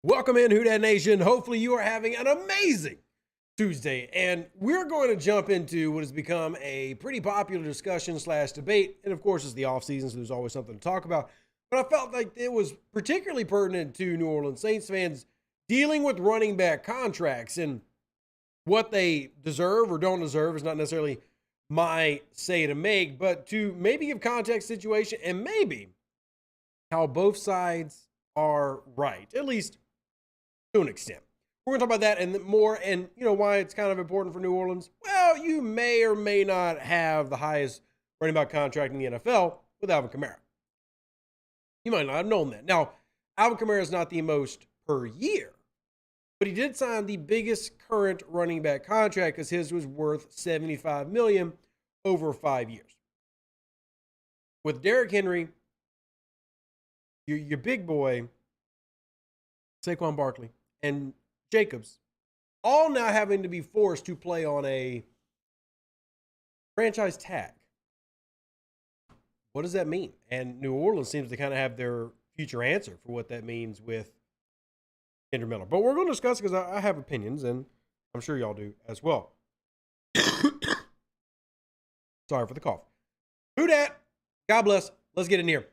Welcome in, Who Dat Nation. Hopefully you are having an amazing Tuesday. And we're going to jump into what has become a pretty popular discussion / debate. And of course, it's the offseason, so there's always something to talk about. But I felt like it was particularly pertinent to New Orleans Saints fans dealing with running back contracts, and what they deserve or don't deserve is not necessarily my say to make, but to maybe give context situation and maybe how both sides are right, at least to an extent. We're going to talk about that and more, and why it's kind of important for New Orleans. Well, you may or may not have the highest running back contract in the NFL with Alvin Kamara. You might not have known that. Now, Alvin Kamara is not the most per year, but he did sign the biggest current running back contract because his was worth $75 million over 5 years. With Derrick Henry, your big boy, Saquon Barkley, and Jacobs, all now having to be forced to play on a franchise tag. What does that mean? And New Orleans seems to kind of have their future answer for what that means with Kendrick Miller. But we're going to discuss because I have opinions, and I'm sure y'all do as well. Sorry for the cough. Who dat? God bless. Let's get in here.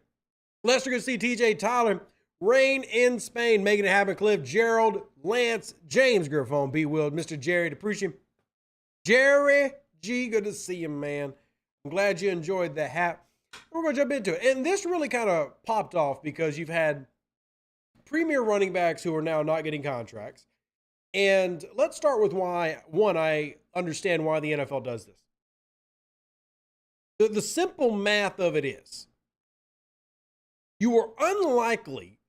Lester good to see TJ Tyler. Rain in Spain, making it happen. Cliff, Gerald, Lance, James Griffon, B. Willed, Mr. Jerry DePrucian. Jerry G, good to see you, man. I'm glad you enjoyed the hat. We're going to jump into it. And this really kind of popped off because you've had premier running backs who are now not getting contracts. And let's start with why, one, I understand why the NFL does this. The simple math of it is you are unlikely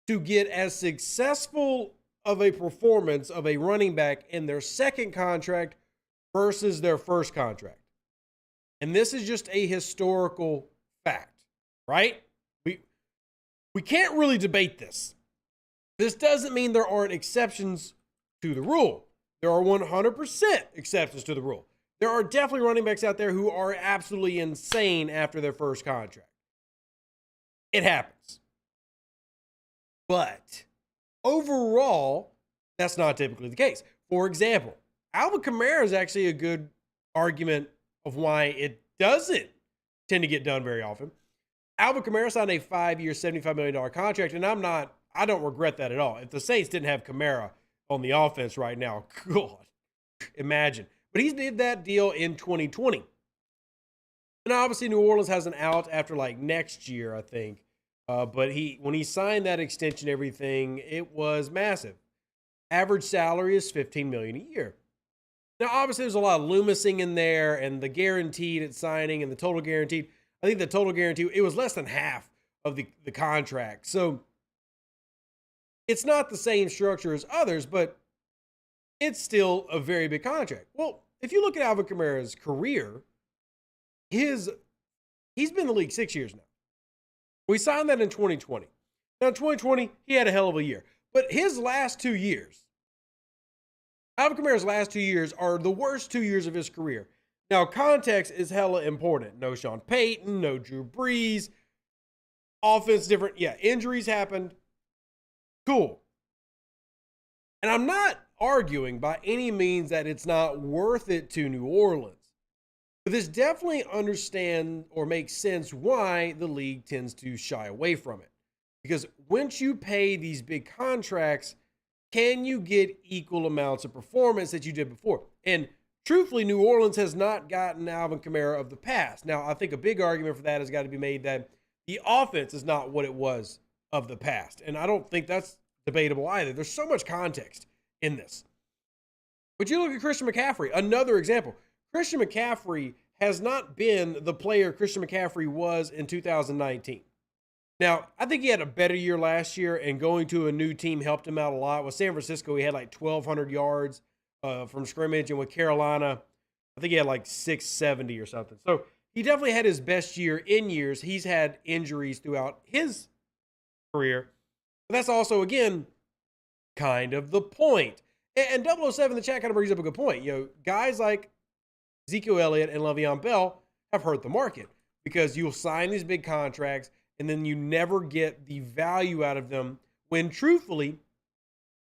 to get as successful of a performance of a running back in their second contract versus their first contract. And this is just a historical fact, right? We can't really debate this. This doesn't mean there aren't exceptions to the rule. There are 100% exceptions to the rule. There are definitely running backs out there who are absolutely insane after their first contract. It happens. But overall, that's not typically the case. For example, Alvin Kamara is actually a good argument of why it doesn't tend to get done very often. Alvin Kamara signed a 5-year, $75 million contract, and I don't regret that at all. If the Saints didn't have Kamara on the offense right now, God, imagine. But he did that deal in 2020. And obviously New Orleans has an out after next year, I think. But when he signed that extension, everything, it was massive. Average salary is $15 million a year. Now, obviously, there's a lot of Loomising in there, and the guaranteed at signing and the total guaranteed. I think the total guarantee, it was less than half of the contract. So it's not the same structure as others, but it's still a very big contract. Well, if you look at Alvin Kamara's career, he's been in the league 6 years now. We signed that in 2020. Now, in 2020, he had a hell of a year. But his last 2 years, Alvin Kamara's last 2 years are the worst 2 years of his career. Now, context is hella important. No Sean Payton, no Drew Brees. Offense different. Yeah, injuries happened. Cool. And I'm not arguing by any means that it's not worth it to New Orleans. But this definitely understand or makes sense why the league tends to shy away from it. Because once you pay these big contracts, can you get equal amounts of performance that you did before? And truthfully, New Orleans has not gotten Alvin Kamara of the past. Now, I think a big argument for that has got to be made that the offense is not what it was of the past. And I don't think that's debatable either. There's so much context in this. But you look at Christian McCaffrey, another example. Christian McCaffrey has not been the player Christian McCaffrey was in 2019. Now, I think he had a better year last year, and going to a new team helped him out a lot. With San Francisco, he had 1,200 yards from scrimmage, and with Carolina, I think he had 670 or something. So he definitely had his best year in years. He's had injuries throughout his career. But that's also, again, kind of the point. And 007 in the chat kind of brings up a good point. Guys like Ezekiel Elliott and Le'Veon Bell have hurt the market because you'll sign these big contracts and then you never get the value out of them when truthfully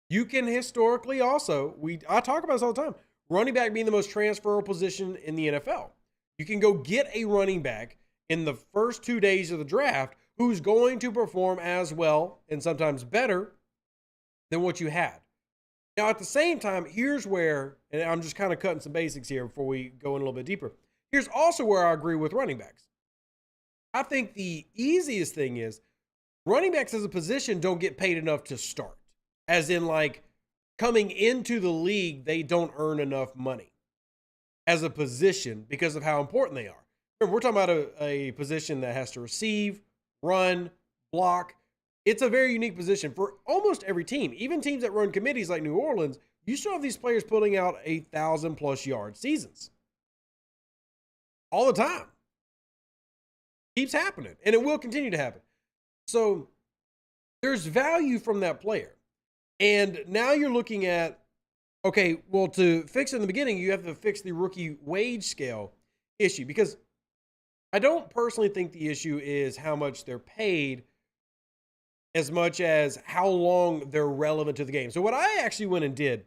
You can historically also, I talk about this all the time, running back being the most transferable position in the NFL. You can go get a running back in the first 2 days of the draft who's going to perform as well and sometimes better than what you had. Now, at the same time, here's where, and I'm just kind of cutting some basics here before we go in a little bit deeper. Here's also where I agree with running backs. I think the easiest thing is running backs as a position don't get paid enough to start. As in, like, coming into the league, they don't earn enough money as a position because of how important they are. Remember, we're talking about a position that has to receive, run, block. It's a very unique position for almost every team. Even teams that run committees like New Orleans, you still have these players putting out 1,000+ yard seasons all the time. Keeps happening, and it will continue to happen. So there's value from that player. And now you're looking at, okay, well, to fix it in the beginning, you have to fix the rookie wage scale issue, because I don't personally think the issue is how much they're paid as much as how long they're relevant to the game. So what I actually went and did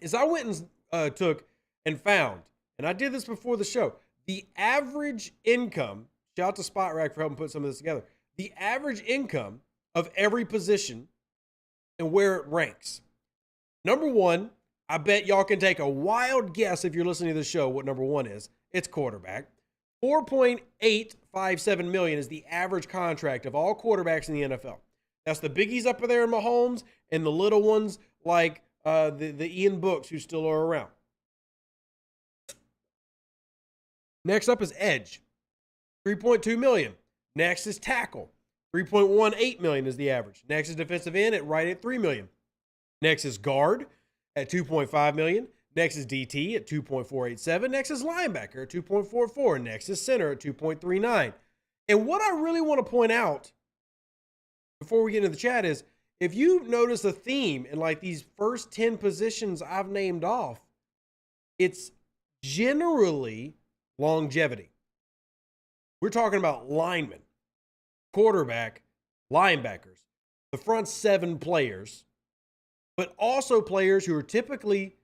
is I went and took and found, and I did this before the show, the average income, shout out to Spot Rack for helping put some of this together, the average income of every position and where it ranks. Number one, I bet y'all can take a wild guess if you're listening to the show what number one is. It's quarterback. $4.857 million is the average contract of all quarterbacks in the NFL. That's the biggies up there in Mahomes and the little ones like the Ian Books who still are around. Next up is edge, $3.2 million. Next is tackle, $3.18 million is the average. Next is defensive end right at $3 million. Next is guard at $2.5 million. Next is DT at $2.487. Next is linebacker at $2.44. Next is center at $2.39. And what I really want to point out before we get into the chat is, if you notice a theme in like these first 10 positions I've named off, it's generally longevity. We're talking about linemen, quarterback, linebackers, the front 7 players, but also players who are typically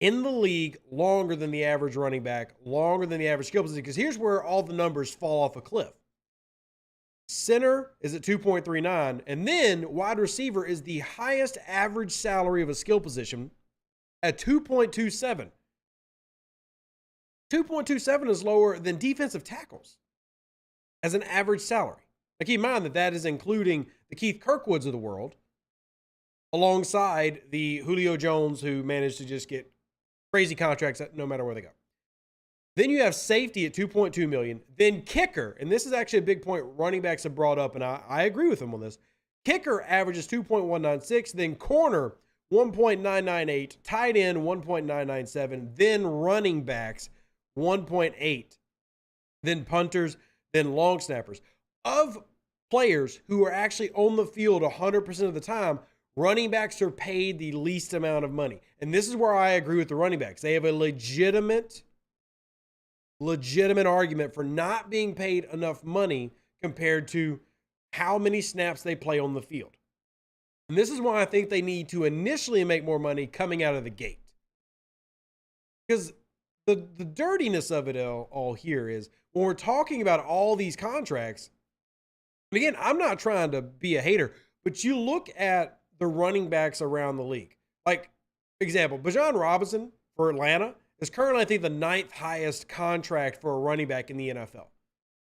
in the league longer than the average running back, longer than the average skill position, because here's where all the numbers fall off a cliff. Center is at 2.39, and then wide receiver is the highest average salary of a skill position at 2.27. 2.27 is lower than defensive tackles as an average salary. Now keep in mind that is including the Keith Kirkwoods of the world, alongside the Julio Jones who managed to just get crazy contracts no matter where they go. Then you have safety at $2.2 million. Then kicker, and this is actually a big point running backs have brought up, and I agree with them on this. Kicker averages 2.196. Then corner, 1.998. Tight end, 1.997. Then running backs, 1.8. Then punters, then long snappers. Of players who are actually on the field 100% of the time, running backs are paid the least amount of money. And this is where I agree with the running backs. They have a legitimate argument for not being paid enough money compared to how many snaps they play on the field. And this is why I think they need to initially make more money coming out of the gate. Because the dirtiness of it all here is when we're talking about all these contracts, and again, I'm not trying to be a hater, but you look at the running backs around the league. Like, example, Bijan Robinson for Atlanta is currently, I think, the 9th highest contract for a running back in the NFL.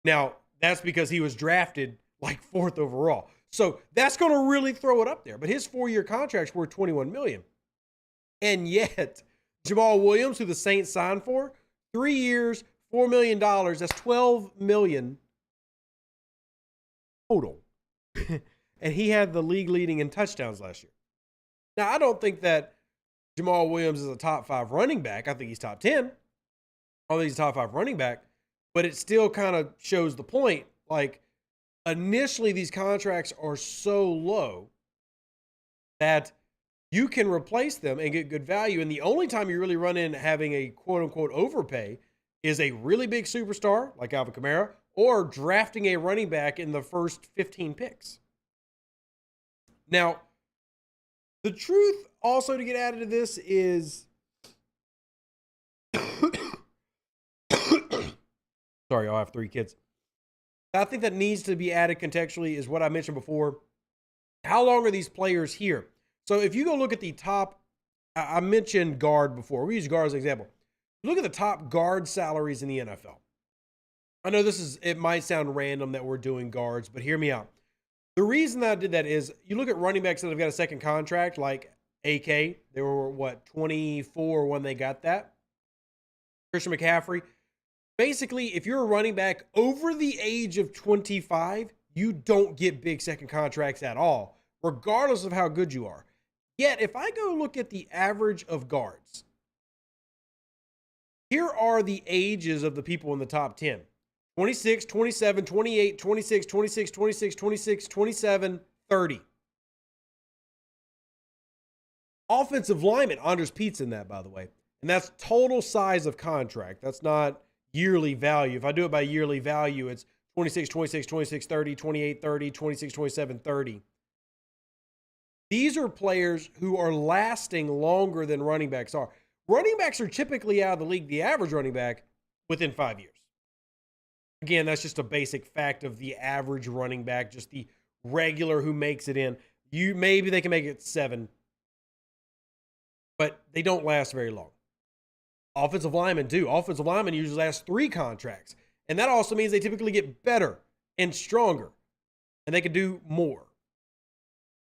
Now, that's because he was drafted like 4th overall. So that's going to really throw it up there. But his 4-year contract's worth $21 million. And yet, Jamal Williams, who the Saints signed for, 3 years, $4 million, that's $12 million total. And he had the league leading in touchdowns last year. Now, I don't think that Jamal Williams is a top 5 running back. I think he's top 10. I don't think he's a top 5 running back. But it still kind of shows the point. Like, initially, these contracts are so low that you can replace them and get good value. And the only time you really run in having a quote-unquote overpay is a really big superstar like Alvin Kamara or drafting a running back in the first 15 picks. Now, The truth also to get added to this is, sorry, I have 3 kids. I think that needs to be added contextually is what I mentioned before. How long are these players here? So if you go look at the top, I mentioned guard before. We use guard as an example. Look at the top guard salaries in the NFL. I know it might sound random that we're doing guards, but hear me out. The reason that I did that is you look at running backs that have got a second contract, like AK. They were, 24 when they got that. Christian McCaffrey. Basically, if you're a running back over the age of 25, you don't get big second contracts at all, regardless of how good you are. Yet, if I go look at the average of guards, here are the ages of the people in the top 10. 26, 27, 28, 26, 26, 26, 26, 27, 30. Offensive lineman, Andres Pete's in that, by the way. And that's total size of contract. That's not yearly value. If I do it by yearly value, it's 26, 26, 26, 30, 28, 30, 26, 27, 30. These are players who are lasting longer than running backs are. Running backs are typically out of the league, the average running back, within 5 years. Again, that's just a basic fact of the average running back, just the regular who makes it in. Maybe they can make it 7, but they don't last very long. Offensive linemen do. Offensive linemen usually last 3 contracts. And that also means they typically get better and stronger, and they can do more.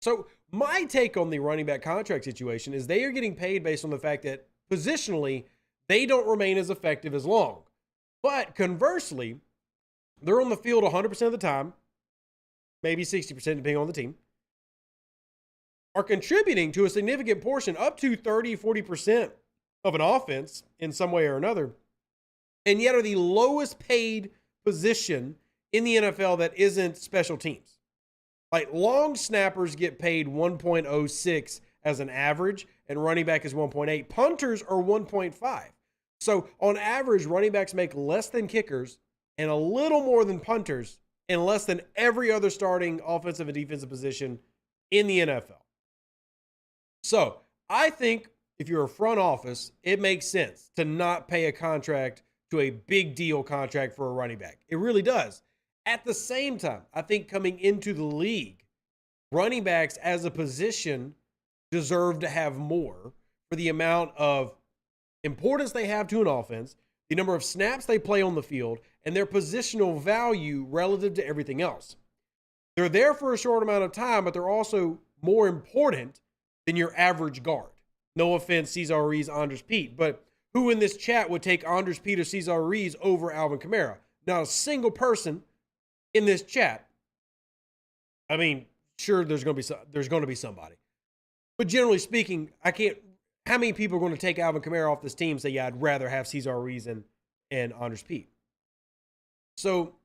So my take on the running back contract situation is they are getting paid based on the fact that positionally, they don't remain as effective as long. But conversely, they're on the field 100% of the time, maybe 60% depending on the team, are contributing to a significant portion, up to 30, 40% of an offense in some way or another, and yet are the lowest paid position in the NFL that isn't special teams. Like long snappers get paid 1.06 as an average, and running back is 1.8. Punters are 1.5. So on average, running backs make less than kickers and a little more than punters and less than every other starting offensive and defensive position in the NFL. So I think if you're a front office, it makes sense to not pay a contract to a big deal contract for a running back. It really does. At the same time, I think coming into the league, running backs as a position deserve to have more for the amount of importance they have to an offense, the number of snaps they play on the field, and their positional value relative to everything else. They're there for a short amount of time, but they're also more important than your average guard. No offense, Cesar Ruiz, Andres Pete, but who in this chat would take Andres Pete or Cesar Ruiz over Alvin Kamara? Not a single person in this chat. I mean, sure, there's going to be somebody. But generally speaking, how many people are going to take Alvin Kamara off this team and say, yeah, I'd rather have Cesar Ruiz and Andres Pete? So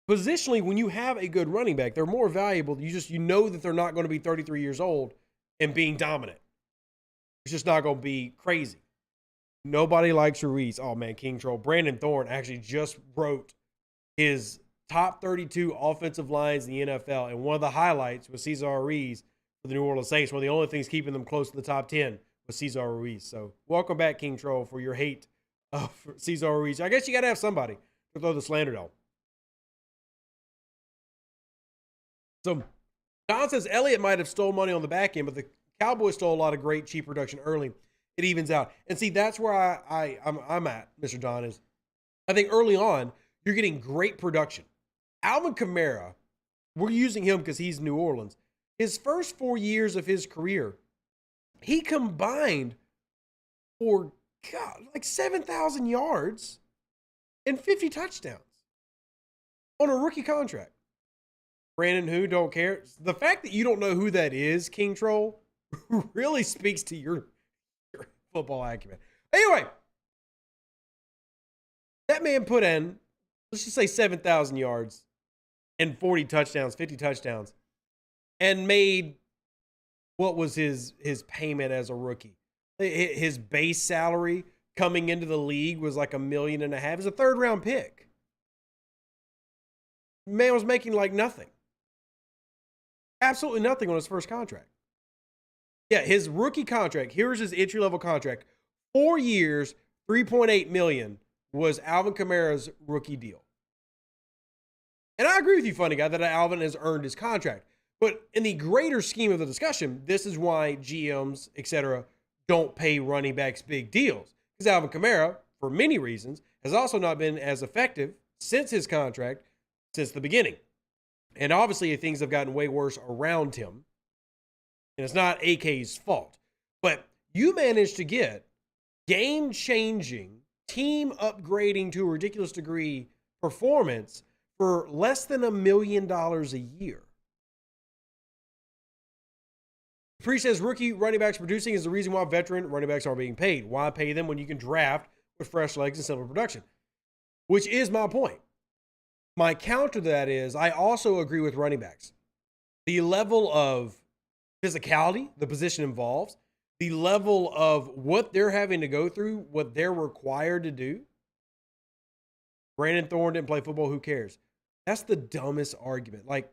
positionally, when you have a good running back, they're more valuable. You know that they're not going to be 33 years old and being dominant. It's just not going to be crazy. Nobody likes Ruiz. Oh, man, King Troll. Brandon Thorne actually just wrote his top 32 offensive lines in the NFL, and one of the highlights was Cesar Ruiz for the New Orleans Saints. One of the only things keeping them close to the top 10 was Cesar Ruiz. So welcome back, King Troll, for your hate of Cesar Ruiz. I guess you got to have somebody to throw the slander on. So Don says Elliott might have stole money on the back end, but the Cowboys stole a lot of great, cheap production early. It evens out. And see, that's where I'm at, Mr. Don, is I think early on, you're getting great production. Alvin Kamara, we're using him because he's New Orleans. His first 4 years of his career, he combined for, like 7,000 yards and 50 touchdowns on a rookie contract. Brandon, who don't care. The fact that you don't know who that is, King Troll, really speaks to your football acumen. Anyway, that man put in, let's just say 7,000 yards and 40 touchdowns, 50 touchdowns, and made what was his payment as a rookie. His base salary coming into the league was like $1.5 million. It was a 3rd-round pick. Man was making like nothing. Absolutely nothing on his first contract. Yeah, his rookie contract. Here's his entry level contract. 4 years, 3.8 million was Alvin Kamara's rookie deal. And I agree with you, funny guy, that Alvin has earned his contract. But in the greater scheme of the discussion, this is why GMs, etc., don't pay running backs big deals. Because Alvin Kamara, for many reasons, has also not been as effective since his contract, since the beginning. And obviously, things have gotten way worse around him. And it's not AK's fault. But you managed to get game-changing, team-upgrading to a ridiculous degree performance for less than $1 million a year. Pre says rookie running backs producing is the reason why veteran running backs are being paid. Why pay them when you can draft with fresh legs and similar production? Which is my point. My counter to that is I also agree with running backs. The level of physicality the position involves, the level of what they're having to go through, what they're required to do. Brandon Thorne didn't play football, who cares? That's the dumbest argument. Like,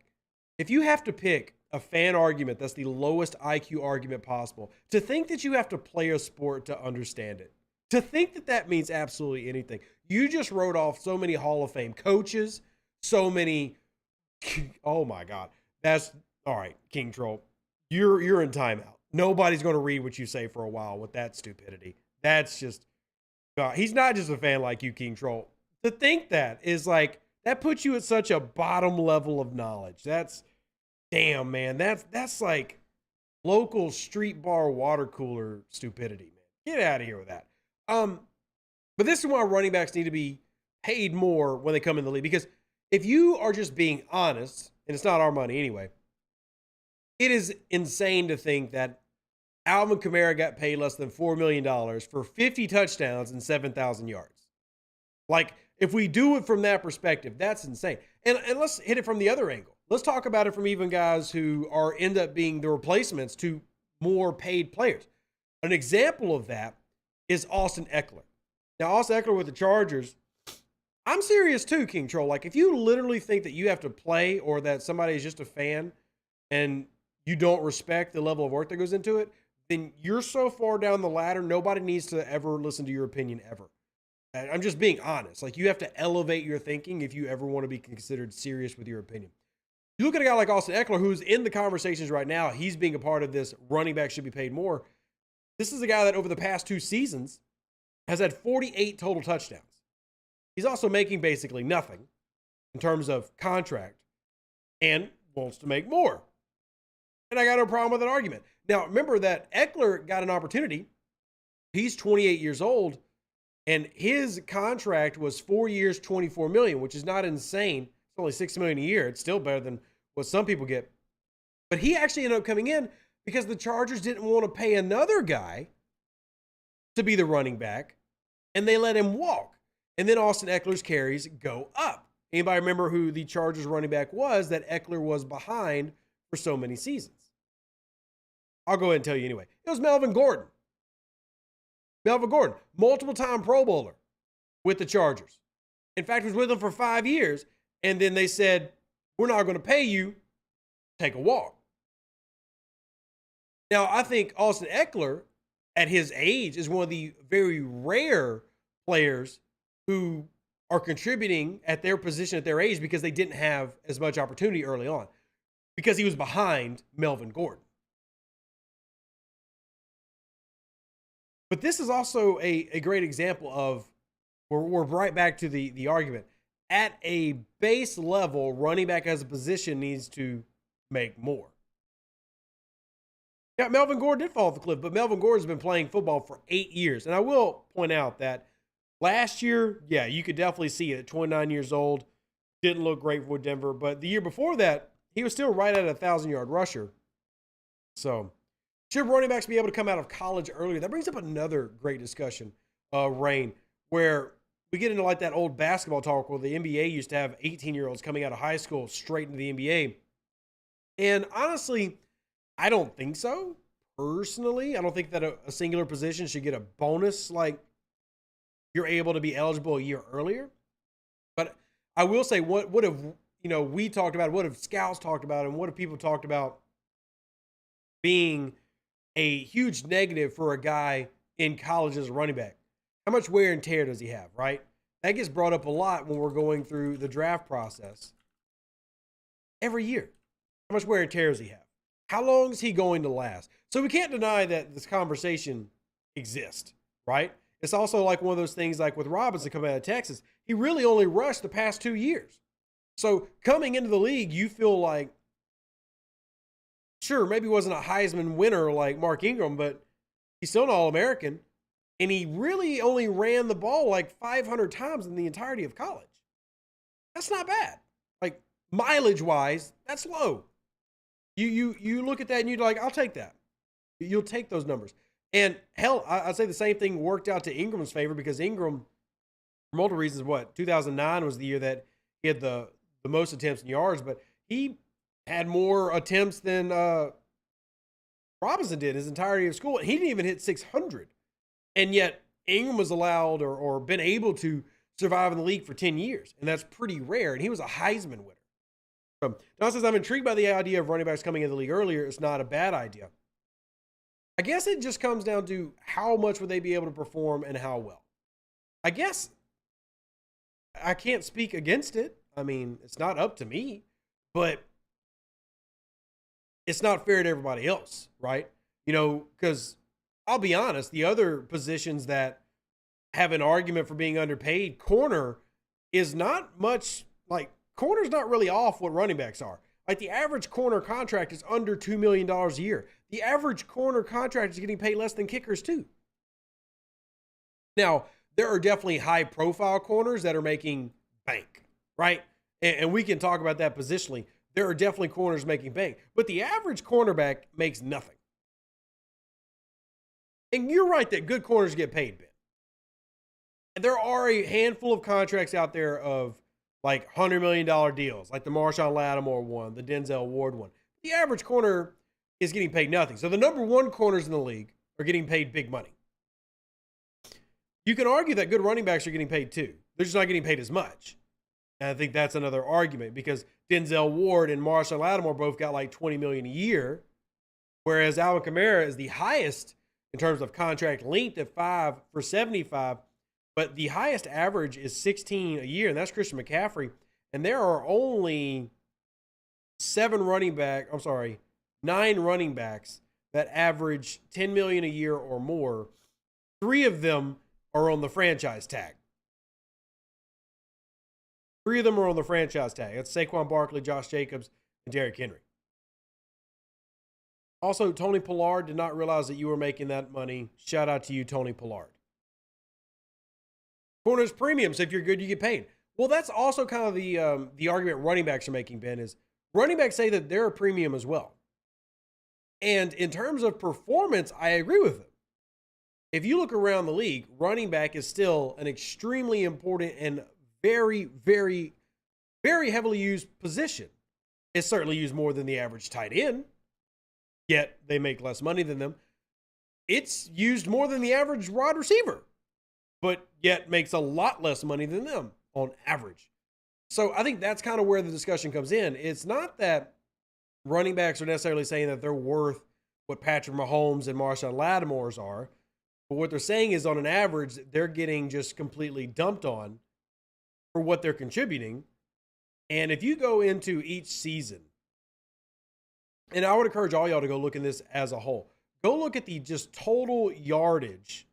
if you have to pick a fan argument that's the lowest IQ argument possible, to think that you have to play a sport to understand it, to think that that means absolutely anything. You just wrote off so many Hall of Fame coaches, so many, oh my God. That's, all right, King Troll, you're in timeout. Nobody's going to read what you say for a while with that stupidity. That's just, he's not just a fan like you, King Troll. To think that is like, that puts you at such a bottom level of knowledge. That's, damn, man. That's like local street bar water cooler stupidity, man. Get out of here with that. But this is why running backs need to be paid more when they come in the league. Because if you are just being honest, and it's not our money anyway, it is insane to think that Alvin Kamara got paid less than $4 million for 50 touchdowns and 7,000 yards. Like, if we do it from that perspective, that's insane. And let's hit it from the other angle. Let's talk about it from even guys who end up being the replacements to more paid players. An example of that is Austin Eckler. Now, Austin Eckler with the Chargers, I'm serious too, King Troll. Like, if you literally think that you have to play or that somebody is just a fan and you don't respect the level of work that goes into it, then you're so far down the ladder, nobody needs to ever listen to your opinion ever. I'm just being honest. Like, you have to elevate your thinking if you ever want to be considered serious with your opinion. You look at a guy like Austin Eckler, who's in the conversations right now. He's being a part of this. Running back should be paid more. This is a guy that over the past 2 seasons has had 48 total touchdowns. He's also making basically nothing in terms of contract and wants to make more. And I got no problem with that argument. Now, remember that Eckler got an opportunity. He's 28 years old, and his contract was 4 years, $24 million, which is not insane. It's only $6 million a year. It's still better than what some people get. But he actually ended up coming in because the Chargers didn't want to pay another guy to be the running back, and they let him walk. And then Austin Eckler's carries go up. Anybody remember who the Chargers running back was that Eckler was behind for so many seasons? I'll go ahead and tell you anyway. It was Melvin Gordon. Melvin Gordon, multiple-time Pro Bowler with the Chargers. In fact, was with them for 5 years. And then they said, we're not going to pay you. Take a walk. Now, I think Austin Eckler, at his age, is one of the very rare players who are contributing at their position at their age because they didn't have as much opportunity early on because he was behind Melvin Gordon. But this is also a great example of, we're right back to the argument. At a base level, running back as a position needs to make more. Yeah, Melvin Gordon did fall off the cliff, but Melvin Gordon's been playing football for 8 years. And I will point out that last year, yeah, you could definitely see it at 29 years old. Didn't look great for Denver. But the year before that, he was still right at a 1,000-yard rusher. So, should running backs be able to come out of college earlier? That brings up another great discussion, Rain, where we get into like that old basketball talk where the NBA used to have 18-year-olds coming out of high school straight into the NBA. And honestly, I don't think so. Personally, I don't think that a singular position should get a bonus like you're able to be eligible a year earlier. But I will say, what have we talked about, what have scouts talked about, and what have people talked about being a huge negative for a guy in college as a running back. How much wear and tear does he have, right? That gets brought up a lot when we're going through the draft process every year. How much wear and tear does he have? How long is he going to last? So we can't deny that this conversation exists, right? It's also like one of those things like with Robinson coming out of Texas. He really only rushed the past 2 years. So coming into the league, you feel like, sure, maybe he wasn't a Heisman winner like Mark Ingram, but he's still an All-American. And he really only ran the ball like 500 times in the entirety of college. That's not bad. Like mileage-wise, that's low. You look at that and you're like, I'll take that. You'll take those numbers. And hell, I'd say the same thing worked out to Ingram's favor because Ingram, for multiple reasons, 2009 was the year that he had the most attempts in yards, but he had more attempts than Robinson did his entirety of school. And he didn't even hit 600. And yet Ingram was allowed or been able to survive in the league for 10 years. And that's pretty rare. And he was a Heisman winner. So Don says, I'm intrigued by the idea of running backs coming into the league earlier. It's not a bad idea. I guess it just comes down to how much would they be able to perform and how well. I guess I can't speak against it. I mean, it's not up to me, but it's not fair to everybody else, right? Because I'll be honest, the other positions that have an argument for being underpaid, corner is not much like corner's not really off what running backs are. Like the average corner contract is under $2 million a year. The average corner contract is getting paid less than kickers too. Now, there are definitely high profile corners that are making bank, right? And we can talk about that positionally. There are definitely corners making bank, but the average cornerback makes nothing. And you're right that good corners get paid, Ben. And there are a handful of contracts out there of like $100 million deals, like the Marshawn Lattimore one, the Denzel Ward one. The average corner is getting paid nothing. So the number one corners in the league are getting paid big money. You can argue that good running backs are getting paid too. They're just not getting paid as much. And I think that's another argument because Denzel Ward and Marshawn Lattimore both got like $20 million a year, whereas Alvin Kamara is the highest in terms of contract length at 5 for 75. But the highest average is 16 a year, and that's Christian McCaffrey. And there are only 9 running backs that average $10 million a year or more. 3 of them are on the franchise tag. 3 of them are on the franchise tag. That's Saquon Barkley, Josh Jacobs, and Derrick Henry. Also, Tony Pollard did not realize that you were making that money. Shout out to you, Tony Pollard. Corners premiums. If you're good, you get paid. Well, that's also kind of the argument running backs are making, Ben, is running backs say that they're a premium as well. And in terms of performance, I agree with them. If you look around the league, running back is still an extremely important and very, very, very heavily used position. It's certainly used more than the average tight end, yet they make less money than them. It's used more than the average wide receiver, but yet makes a lot less money than them on average. So I think that's kind of where the discussion comes in. It's not that running backs are necessarily saying that they're worth what Patrick Mahomes and Marshawn Lattimore's are, but what they're saying is on an average, they're getting just completely dumped on for what they're contributing. And if you go into each season, and I would encourage all y'all to go look in this as a whole, go look at the just total yardage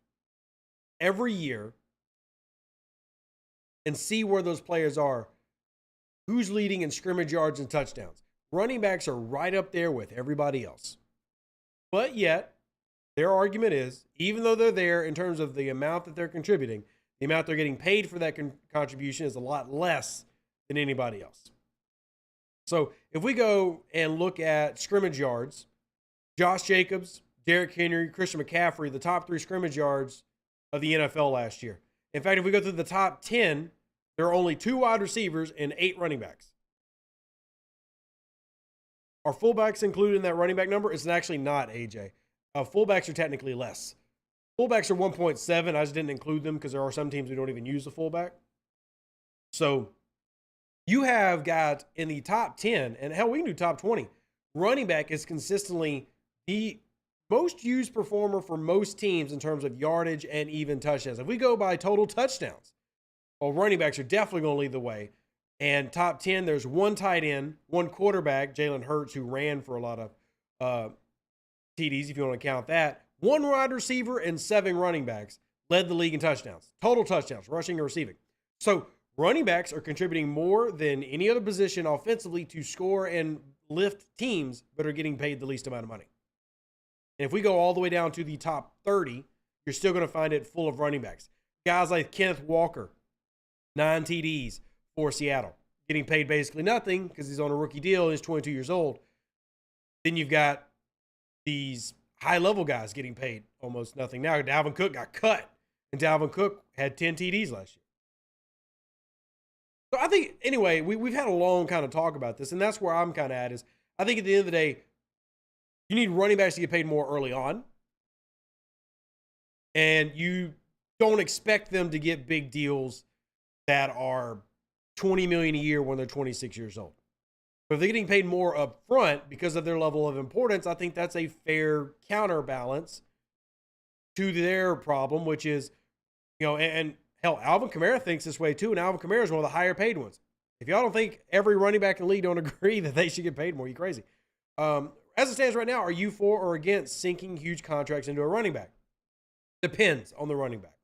every year and see where those players are. Who's leading in scrimmage yards and touchdowns? Running backs are right up there with everybody else. But yet, their argument is, even though they're there in terms of the amount that they're contributing, the amount they're getting paid for that contribution is a lot less than anybody else. So if we go and look at scrimmage yards, Josh Jacobs, Derrick Henry, Christian McCaffrey, the top 3 scrimmage yards of the NFL last year. In fact, if we go through the top 10, there are only 2 wide receivers and 8 running backs. Are fullbacks included in that running back number? It's actually not, AJ. Fullbacks are technically less. Fullbacks are 1.7. I just didn't include them because there are some teams who don't even use a fullback. So you have got in the top 10, and hell, we can do top 20. Running back is consistently the most used performer for most teams in terms of yardage and even touchdowns. If we go by total touchdowns, well, running backs are definitely going to lead the way. And top 10, there's one tight end, one quarterback, Jalen Hurts, who ran for a lot of TDs, if you want to count that. One wide receiver and 7 running backs led the league in touchdowns, total touchdowns, rushing and receiving. So running backs are contributing more than any other position offensively to score and lift teams, but are getting paid the least amount of money. And if we go all the way down to the top 30, you're still going to find it full of running backs. Guys like Kenneth Walker, 9 TDs for Seattle, getting paid basically nothing because he's on a rookie deal and he's 22 years old. Then you've got these high-level guys getting paid almost nothing. Now Dalvin Cook got cut, and Dalvin Cook had 10 TDs last year. So I think, anyway, we've had a long kind of talk about this, and that's where I'm kind of at is I think at the end of the day, you need running backs to get paid more early on, and you don't expect them to get big deals that are $20 million a year when they're 26 years old. But if they're getting paid more up front because of their level of importance, I think that's a fair counterbalance to their problem, which is, and hell, Alvin Kamara thinks this way too, and Alvin Kamara is one of the higher paid ones. If y'all don't think every running back in the league don't agree that they should get paid more, you crazy. As it stands right now, are you for or against sinking huge contracts into a running back? Depends on the running back.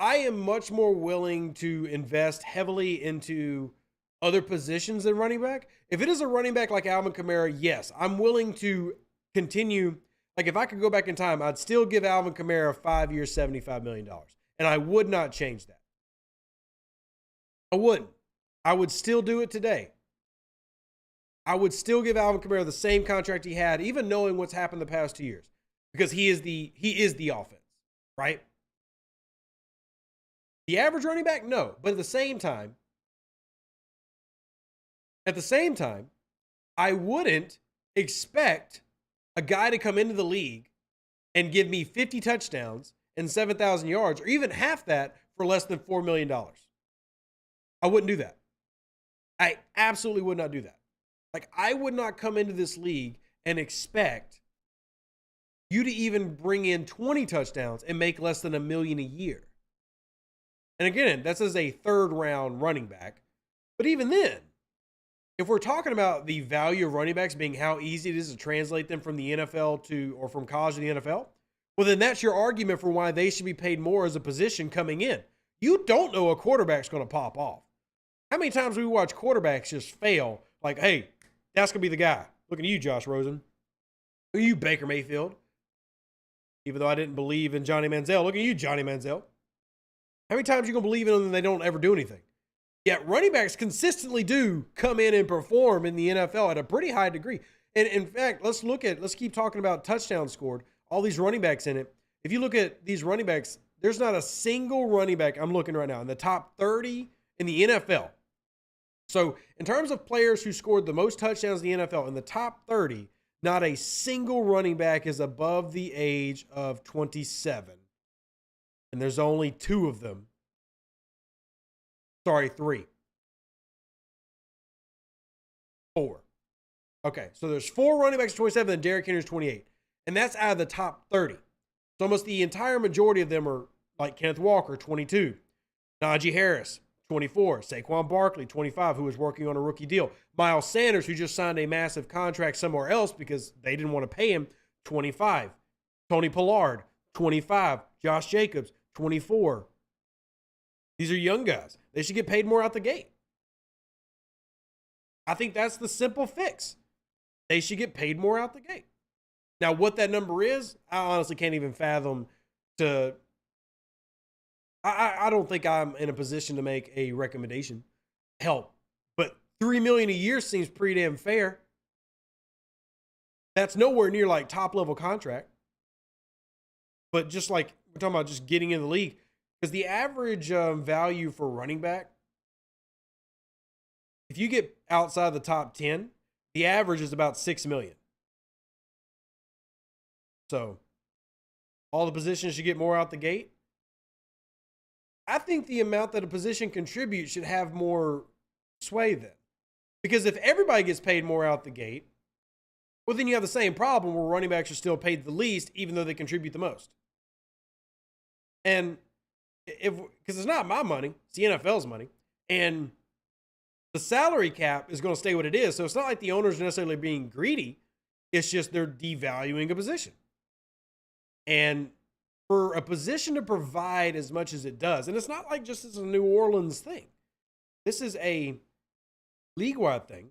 I am much more willing to invest heavily into other positions than running back. If it is a running back like Alvin Kamara, yes, I'm willing to continue. Like if I could go back in time, I'd still give Alvin Kamara 5 years, $75 million. And I would not change that. I wouldn't. I would still do it today. I would still give Alvin Kamara the same contract he had, even knowing what's happened the past 2 years. Because he is the offense, right? The average running back, no. But at the same time, I wouldn't expect a guy to come into the league and give me 50 touchdowns and 7,000 yards, or even half that for less than $4 million. I wouldn't do that. I absolutely would not do that. Like, I would not come into this league and expect you to even bring in 20 touchdowns and make less than $1 million a year. And again, that's as a third-round running back. But even then, if we're talking about the value of running backs being how easy it is to translate them from the NFL or from college to the NFL, well, then that's your argument for why they should be paid more as a position coming in. You don't know a quarterback's going to pop off. How many times we watch quarterbacks just fail? Like, hey, that's going to be the guy. Looking at you, Josh Rosen. Look at you, Baker Mayfield. Even though I didn't believe in Johnny Manziel. Look at you, Johnny Manziel. How many times are you going to believe in them and they don't ever do anything? Yet running backs consistently do come in and perform in the NFL at a pretty high degree. And in fact, let's keep talking about touchdowns scored, all these running backs in it. If you look at these running backs, there's not a single running back, I'm looking right now, in the top 30 in the NFL. So in terms of players who scored the most touchdowns in the NFL, in the top 30, not a single running back is above the age of 27. And there's only 2 of them. Sorry, 3. 4. Okay, so there's 4 running backs at 27 and Derrick Henry's 28. And that's out of the top 30. So almost the entire majority of them are like Kenneth Walker, 22. Najee Harris, 24. Saquon Barkley, 25, who is working on a rookie deal. Miles Sanders, who just signed a massive contract somewhere else because they didn't want to pay him, 25. Tony Pollard, 25. Josh Jacobs, 24. These are young guys. They should get paid more out the gate. I think that's the simple fix. They should get paid more out the gate. Now, what that number is, I honestly can't even fathom to... I don't think I'm in a position to make a recommendation. Help. But $3 million a year seems pretty damn fair. That's nowhere near like top level contract. But just like we're talking about just getting in the league, because the average value for running back, if you get outside the top 10, the average is about $6 million. So all the positions should get more out the gate. I think the amount that a position contributes should have more sway then. Because if everybody gets paid more out the gate, Well, then you have the same problem where running backs are still paid the least, even though they contribute the most. And because it's not my money, it's the NFL's money. And the salary cap is going to stay what it is. So it's not like the owners are necessarily being greedy. It's just they're devaluing a position. And for a position to provide as much as it does, and it's not like just as a New Orleans thing. This is a league-wide thing.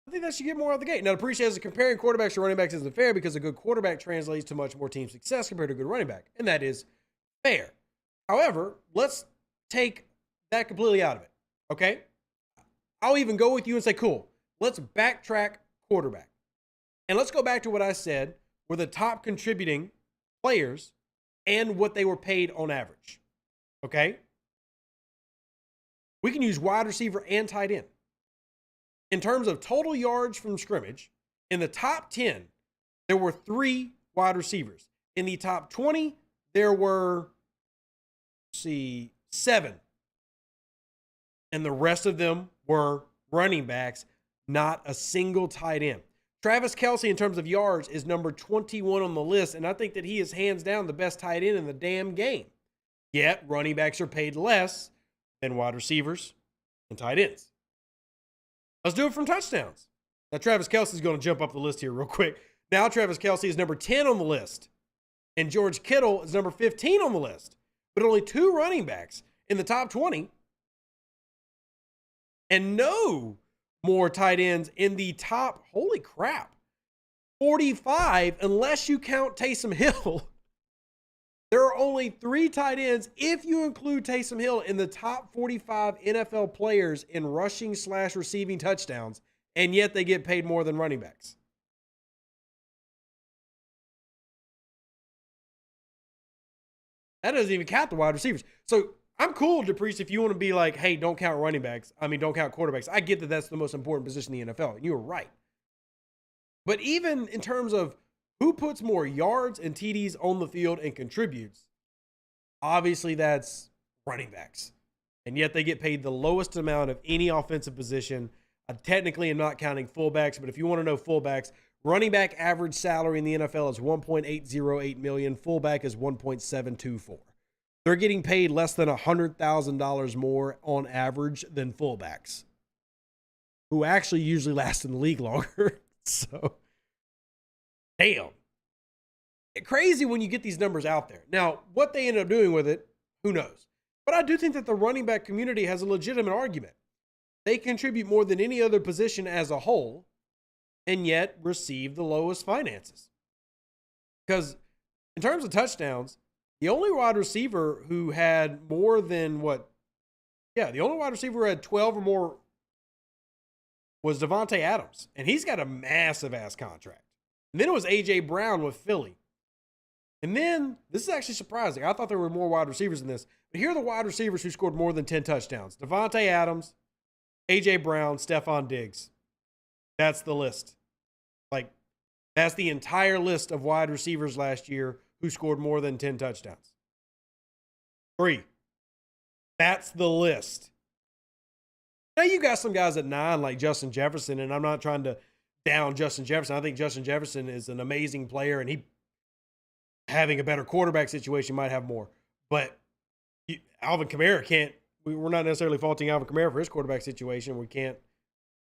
I think that should get more out of the gate. Now, the appreciation is comparing quarterbacks to running backs isn't fair because a good quarterback translates to much more team success compared to a good running back. And that is fair. However, let's take that completely out of it. Okay? I'll even go with you and say, cool, let's backtrack quarterback. And let's go back to what I said were the top contributing players and what they were paid on average. Okay? We can use wide receiver and tight end. In terms of total yards from scrimmage, in the top 10, there were 3 wide receivers. In the top 20, there were, 7. And the rest of them were running backs, not a single tight end. Travis Kelce, in terms of yards, is number 21 on the list, and I think that he is hands down the best tight end in the damn game. Yet, running backs are paid less than wide receivers and tight ends. Let's do it from touchdowns. Now, Travis Kelce is going to jump up the list here real quick. Now, Travis Kelce is number 10 on the list, and George Kittle is number 15 on the list. But only 2 running backs in the top 20, and no more tight ends in the top, holy crap, 45, unless you count Taysom Hill. There are only 3 tight ends, if you include Taysom Hill, in the top 45 NFL players in rushing/receiving touchdowns, and yet they get paid more than running backs. That doesn't even count the wide receivers. So I'm cool, DePriest, if you want to be like, hey, don't count running backs. Don't count quarterbacks. I get that that's the most important position in the NFL, and you were right. But even in terms of who puts more yards and TDs on the field and contributes, obviously that's running backs. And yet they get paid the lowest amount of any offensive position. I technically am not counting fullbacks, but if you want to know fullbacks, running back average salary in the NFL is $1.808 million. Fullback is $1.724. They're getting paid less than $100,000 more on average than fullbacks, who actually usually last in the league longer. So, damn. Crazy when you get these numbers out there. Now, what they end up doing with it, who knows? But I do think that the running back community has a legitimate argument. They contribute more than any other position as a whole, and yet receive the lowest finances. Because in terms of touchdowns, the only wide receiver who had more than the only wide receiver who had 12 or more was Devontae Adams. And he's got a massive ass contract. And then it was A.J. Brown with Philly. And then, this is actually surprising. I thought there were more wide receivers than this. But here are the wide receivers who scored more than 10 touchdowns. Devontae Adams, A.J. Brown, Stephon Diggs. That's the list. That's the entire list of wide receivers last year who scored more than 10 touchdowns. 3. That's the list. Now, you got some guys at 9 like Justin Jefferson, and I'm not trying to down Justin Jefferson. I think Justin Jefferson is an amazing player, and he, having a better quarterback situation, might have more. But Alvin Kamara can't, we're not necessarily faulting Alvin Kamara for his quarterback situation. We can't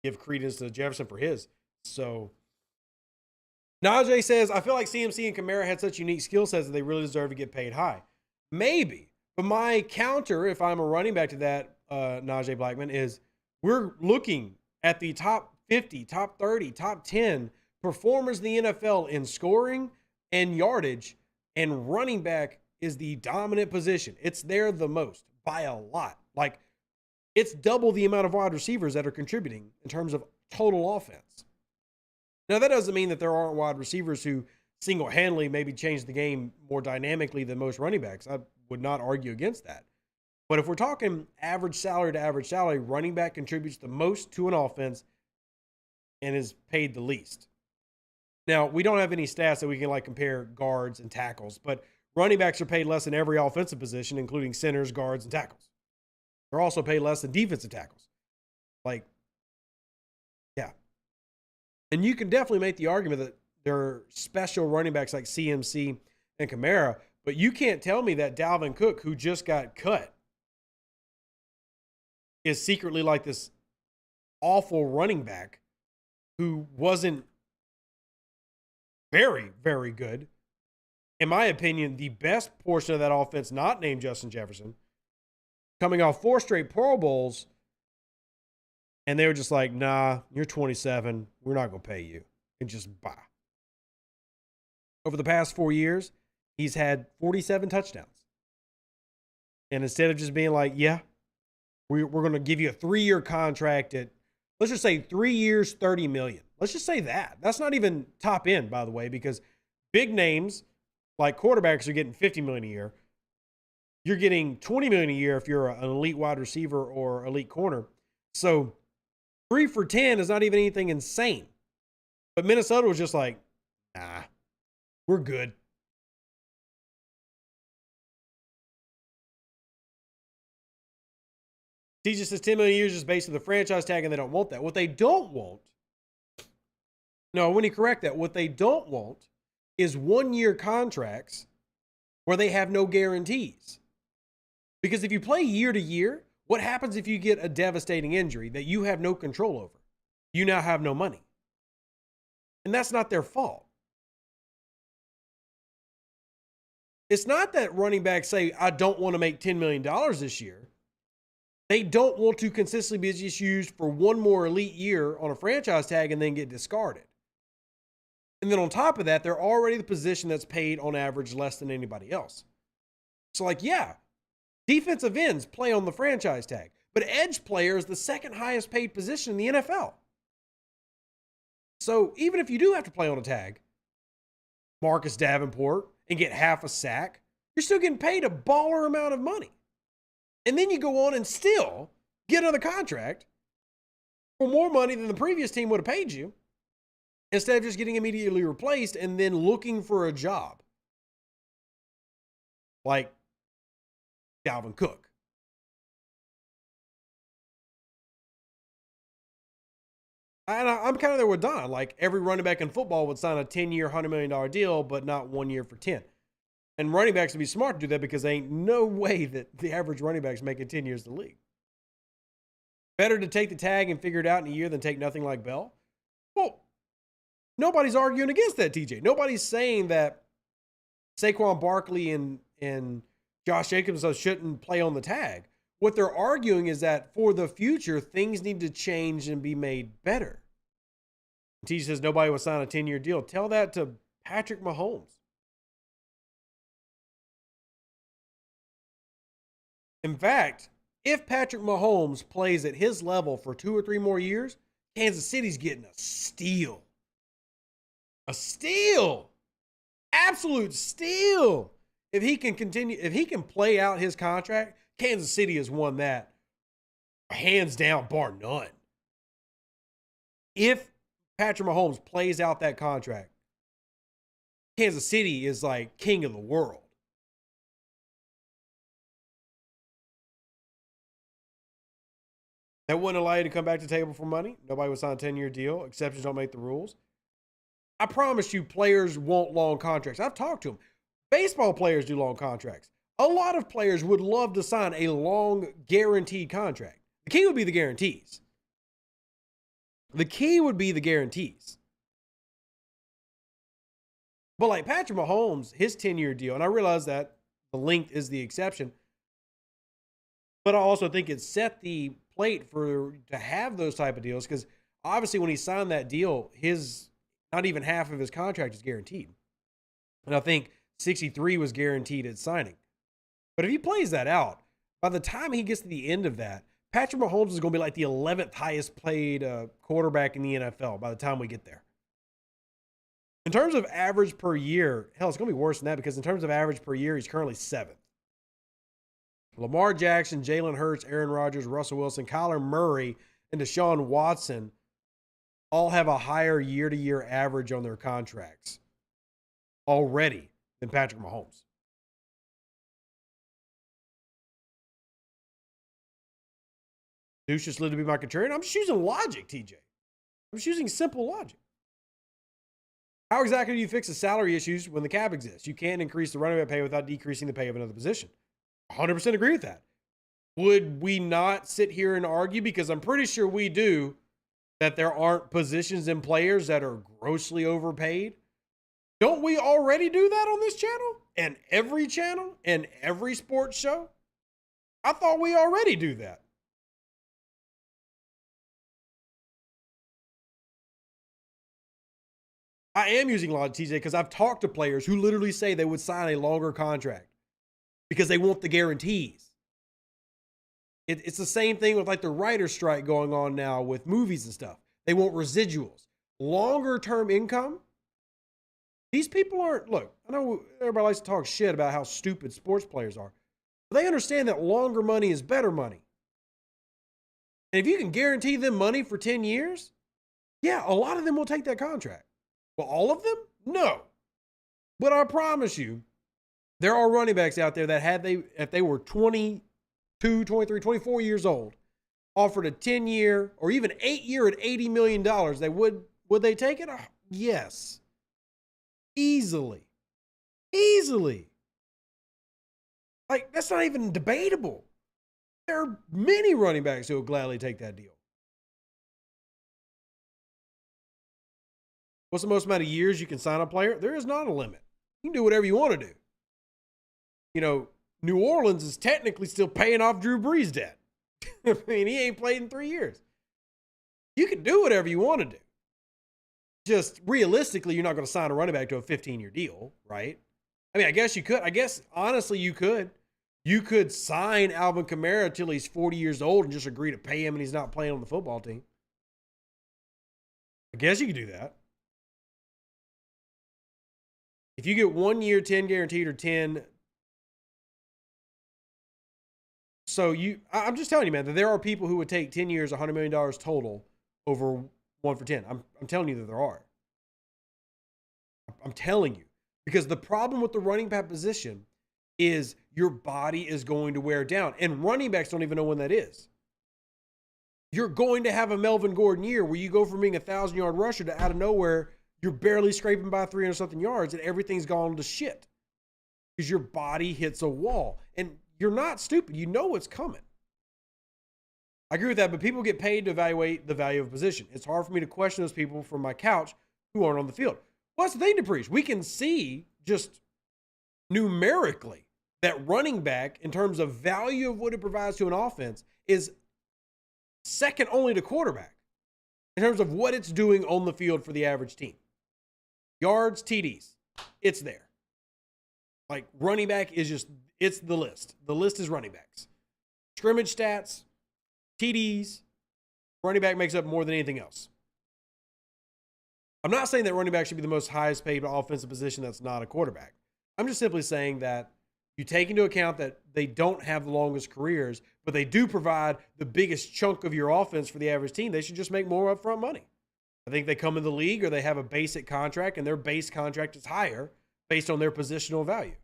give credence to Jefferson for his. So, Najee says, I feel like CMC and Kamara had such unique skill sets that they really deserve to get paid high. Maybe. But my counter, if I'm a running back to that, Najee Blackman, is we're looking at the top 50, top 30, top 10 performers in the NFL in scoring and yardage, and running back is the dominant position. It's there the most by a lot. It's double the amount of wide receivers that are contributing in terms of total offense. Now, that doesn't mean that there aren't wide receivers who single-handedly maybe change the game more dynamically than most running backs. I would not argue against that. But if we're talking average salary to average salary, running back contributes the most to an offense and is paid the least. Now, we don't have any stats that we can compare guards and tackles, but running backs are paid less than every offensive position, including centers, guards, and tackles. They're also paid less than defensive tackles. Yeah. And you can definitely make the argument that there are special running backs like CMC and Kamara, but you can't tell me that Dalvin Cook, who just got cut, is secretly like this awful running back who wasn't very, very good. In my opinion, the best portion of that offense, not named Justin Jefferson, coming off 4 straight Pro Bowls, and they were just like, nah, you're 27. We're not going to pay you. And just bye. Over the past 4 years, he's had 47 touchdowns. And instead of just being like, yeah, we're going to give you a 3-year contract at, let's just say 3 years, $30 million. Let's just say that. That's not even top end, by the way, because big names like quarterbacks are getting $50 million a year. You're getting $20 million a year if you're an elite wide receiver or elite corner. So 3 for 10 is not even anything insane. But Minnesota was just like, nah, we're good. TJ says 10 million years is based on the franchise tag, and they don't want that. What they don't want, no, when you correct that, what they don't want is 1-year contracts where they have no guarantees. Because if you play year to year, what happens if you get a devastating injury that you have no control over? You now have no money. And that's not their fault. It's not that running backs say, I don't want to make $10 million this year. They don't want to consistently be just used for one more elite year on a franchise tag and then get discarded. And then on top of that, they're already the position that's paid on average less than anybody else. So like, yeah, defensive ends play on the franchise tag, but edge player is the second highest paid position in the NFL. So even if you do have to play on a tag, Marcus Davenport, and get half a sack, you're still getting paid a baller amount of money. And then you go on and still get another contract for more money than the previous team would have paid you, instead of just getting immediately replaced and then looking for a job. Like Dalvin Cook. And I'm kind of there with Don. Like every running back in football would sign a 10-year, $100 million deal, but not 1 year for 10. And running backs would be smart to do that because there ain't no way that the average running back's making 10 years in the league. Better to take the tag and figure it out in a year than take nothing like Bell? Well, nobody's arguing against that, TJ. Nobody's saying that Saquon Barkley and Josh Jacobs shouldn't play on the tag. What they're arguing is that for the future, things need to change and be made better. TJ says nobody will sign a 10-year deal. Tell that to Patrick Mahomes. In fact, if Patrick Mahomes plays at his level for 2 or 3 more years, Kansas City's getting a steal. A steal. Absolute steal. If he can continue, if he can play out his contract, Kansas City has won that hands down, bar none. If Patrick Mahomes plays out that contract, Kansas City is like king of the world. That wouldn't allow you to come back to the table for money. Nobody would sign a 10-year deal. Exceptions don't make the rules. I promise you, players want long contracts. I've talked to them. Baseball players do long contracts. A lot of players would love to sign a long, guaranteed contract. The key would be the guarantees. The key would be the guarantees. But like Patrick Mahomes, his 10-year deal, and I realize that the length is the exception, but I also think it set the plate to have those type of deals because obviously when he signed that deal, his not even half of his contract is guaranteed. And I think 63 was guaranteed at signing. But if he plays that out, by the time he gets to the end of that, Patrick Mahomes is going to be like the 11th highest paid quarterback in the NFL by the time we get there. In terms of average per year, hell, it's going to be worse than that because in terms of average per year, he's currently 7th. Lamar Jackson, Jalen Hurts, Aaron Rodgers, Russell Wilson, Kyler Murray, and Deshaun Watson all have a higher year-to-year average on their contracts already than Patrick Mahomes. Deuce just lived to be my contrarian. I'm just using logic, TJ. I'm just using simple logic. How exactly do you fix the salary issues when the cap exists? You can't increase the running back pay without decreasing the pay of another position. 100% agree with that. Would we not sit here and argue, because I'm pretty sure we do, that there aren't positions and players that are grossly overpaid? Don't we already do that on this channel and every channel and every sports show? I thought we already do that. I am using Logic, TJ, because I've talked to players who literally say they would sign a longer contract because they want the guarantees. It's the same thing with like the writer's strike going on now with movies and stuff. They want residuals, longer term income. These people aren't, look, I know everybody likes to talk shit about how stupid sports players are, but they understand that longer money is better money. And if you can guarantee them money for 10 years, yeah, a lot of them will take that contract. Well, all of them? No. But I promise you, there are running backs out there that if they were 22, 23, 24 years old, offered a 10-year or even 8-year at $80 million, would they take it? Yes. Easily. Like, that's not even debatable. There are many running backs who will gladly take that deal. What's the most amount of years you can sign a player? There is not a limit. You can do whatever you want to do. You know, New Orleans is technically still paying off Drew Brees' debt. I mean, he ain't played in 3 years. You can do whatever you want to do. Just realistically, you're not going to sign a running back to a 15-year deal, right? I mean, I guess you could. I guess, honestly, you could. You could sign Alvin Kamara till he's 40 years old and just agree to pay him and he's not playing on the football team. I guess you could do that. If you get 1 year, 10 guaranteed or 10. So I'm just telling you, man, that there are people who would take 10 years, $100 million total over 1 for 10. I'm telling you that there are. I'm telling you. Because the problem with the running back position is your body is going to wear down. And running backs don't even know when that is. You're going to have a Melvin Gordon year where you go from being a 1,000-yard rusher to out of nowhere, you're barely scraping by 300-something yards and everything's gone to shit. Because your body hits a wall. And you're not stupid. You know what's coming. I agree with that, but people get paid to evaluate the value of a position. It's hard for me to question those people from my couch who aren't on the field. What's the thing to preach? We can see just numerically that running back, in terms of value of what it provides to an offense, is second only to quarterback in terms of what it's doing on the field for the average team. Yards, TDs, it's there. Like, running back is just, it's the list. The list is running backs. Scrimmage stats, TDs, running back makes up more than anything else. I'm not saying that running back should be the most highest paid offensive position that's not a quarterback. I'm just simply saying that you take into account that they don't have the longest careers, but they do provide the biggest chunk of your offense for the average team. They should just make more upfront money. I think they come in the league or they have a basic contract and their base contract is higher based on their positional value.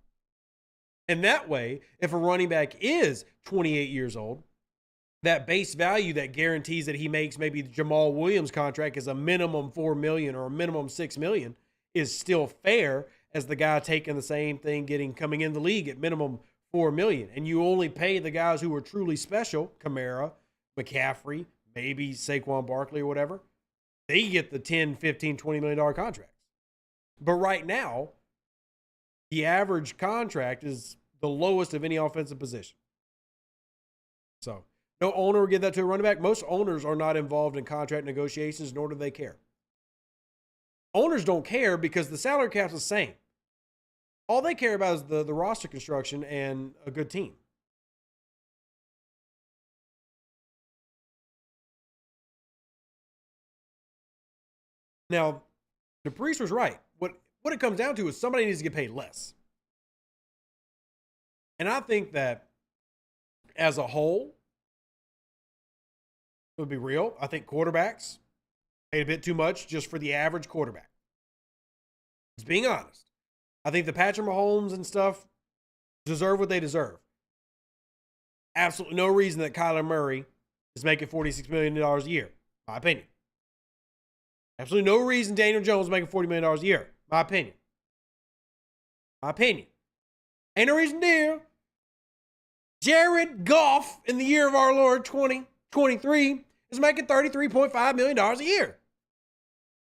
And that way, if a running back is 28 years old, that base value that guarantees that he makes maybe the Jamal Williams contract is a minimum $4 million or a minimum $6 million is still fair as the guy taking the same thing, coming in the league at minimum $4 million. And you only pay the guys who are truly special, Kamara, McCaffrey, maybe Saquon Barkley or whatever. They get the 10, 15, $20 million contracts. But right now, the average contract is the lowest of any offensive position. So no owner will give that to a running back. Most owners are not involved in contract negotiations, nor do they care. Owners don't care because the salary cap's the same. All they care about is the roster construction and a good team. Now, the priest was right. What it comes down to is somebody needs to get paid less. And I think that as a whole, it would be real. I think quarterbacks paid a bit too much just for the average quarterback. Just being honest. I think the Patrick Mahomes and stuff deserve what they deserve. Absolutely no reason that Kyler Murray is making $46 million a year, my opinion. Absolutely no reason Daniel Jones is making $40 million a year, My opinion. My opinion. Ain't no reason to. Jared Goff, in the year of our Lord 2023, is making $33.5 million a year.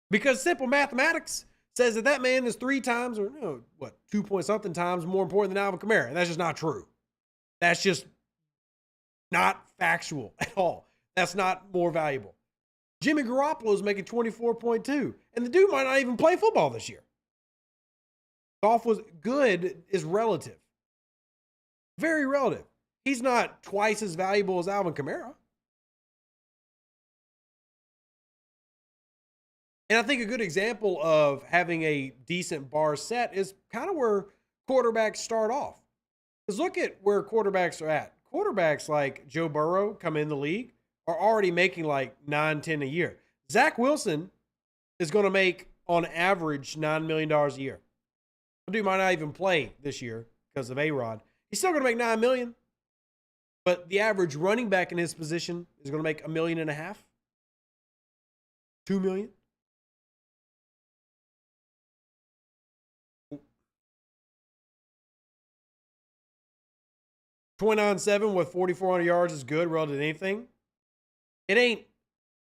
Because simple mathematics says that man is 3 times, or 2 point something times more important than Alvin Kamara. And that's just not true. That's just not factual at all. That's not more valuable. Jimmy Garoppolo is making 24.2, and the dude might not even play football this year. Goff was good is relative. Very relative. He's not twice as valuable as Alvin Kamara. And I think a good example of having a decent bar set is kind of where quarterbacks start off. Because look at where quarterbacks are at. Quarterbacks like Joe Burrow come in the league are already making like 9-10 a year. Zach Wilson is going to make on average $9 million a year. The dude might not even play this year because of A-Rod. He's still going to make $9 million. But the average running back in his position is going to make $1.5 million, $2 million. $29.7 with 4,400 yards is good relative to anything. It ain't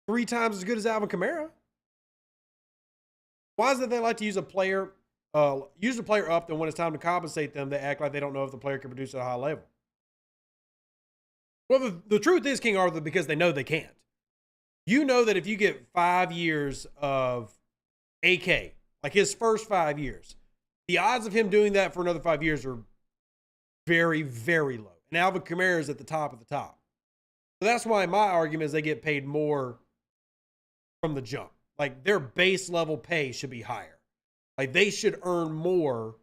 3 times as good as Alvin Kamara. Why is it they like to use a player up, then when it's time to compensate them, they act like they don't know if the player can produce at a high level? Well, the truth is, King Arthur, because they know they can't. You know that if you get 5 years of AK, like his first 5 years, the odds of him doing that for another 5 years are very, very low. And Alvin Kamara is at the top of the top. So that's why my argument is they get paid more from the jump. Like their base level pay should be higher. Like they should earn more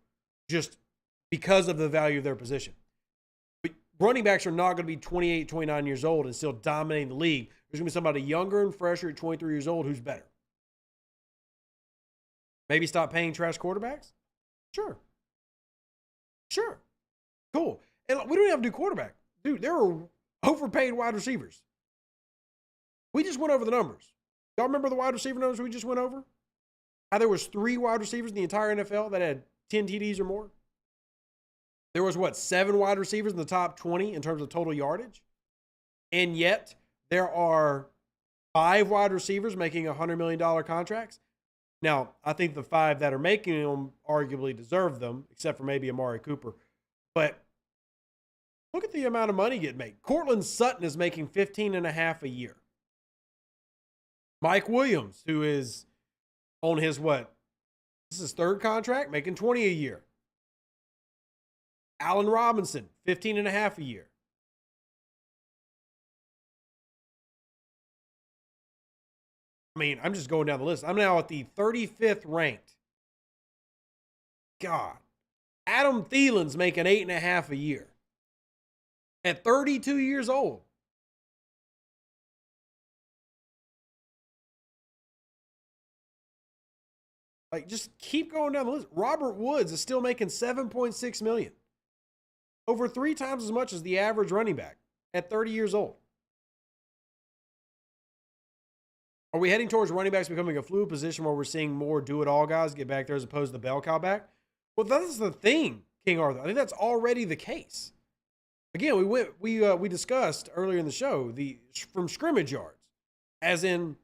just because of the value of their position. But running backs are not going to be 28, 29 years old and still dominating the league. There's going to be somebody younger and fresher at 23 years old who's better. Maybe stop paying trash quarterbacks? Sure. Cool. And we don't even have to do quarterback. Dude, there are overpaid wide receivers. We just went over the numbers. Y'all remember the wide receiver numbers we just went over? How there was 3 wide receivers in the entire NFL that had 10 TDs or more? There was, 7 wide receivers in the top 20 in terms of total yardage? And yet, there are 5 wide receivers making $100 million contracts. Now, I think the 5 that are making them arguably deserve them, except for maybe Amari Cooper. But look at the amount of money getting made. Cortland Sutton is making $15.5 a year. Mike Williams, who is on his this is his 3rd contract, making $20 a year. Allen Robinson, $15.5 a year. I mean, I'm just going down the list. I'm now at the 35th ranked. God. Adam Thielen's making $8.5 a year. At 32 years old. Like, just keep going down the list. Robert Woods is still making $7.6 million. Over 3 times as much as the average running back at 30 years old. Are we heading towards running backs becoming a fluid position where we're seeing more do-it-all guys get back there as opposed to the bell cow back? Well, that's the thing, King Arthur. I think that's already the case. Again, we discussed earlier in the show from scrimmage yards, as in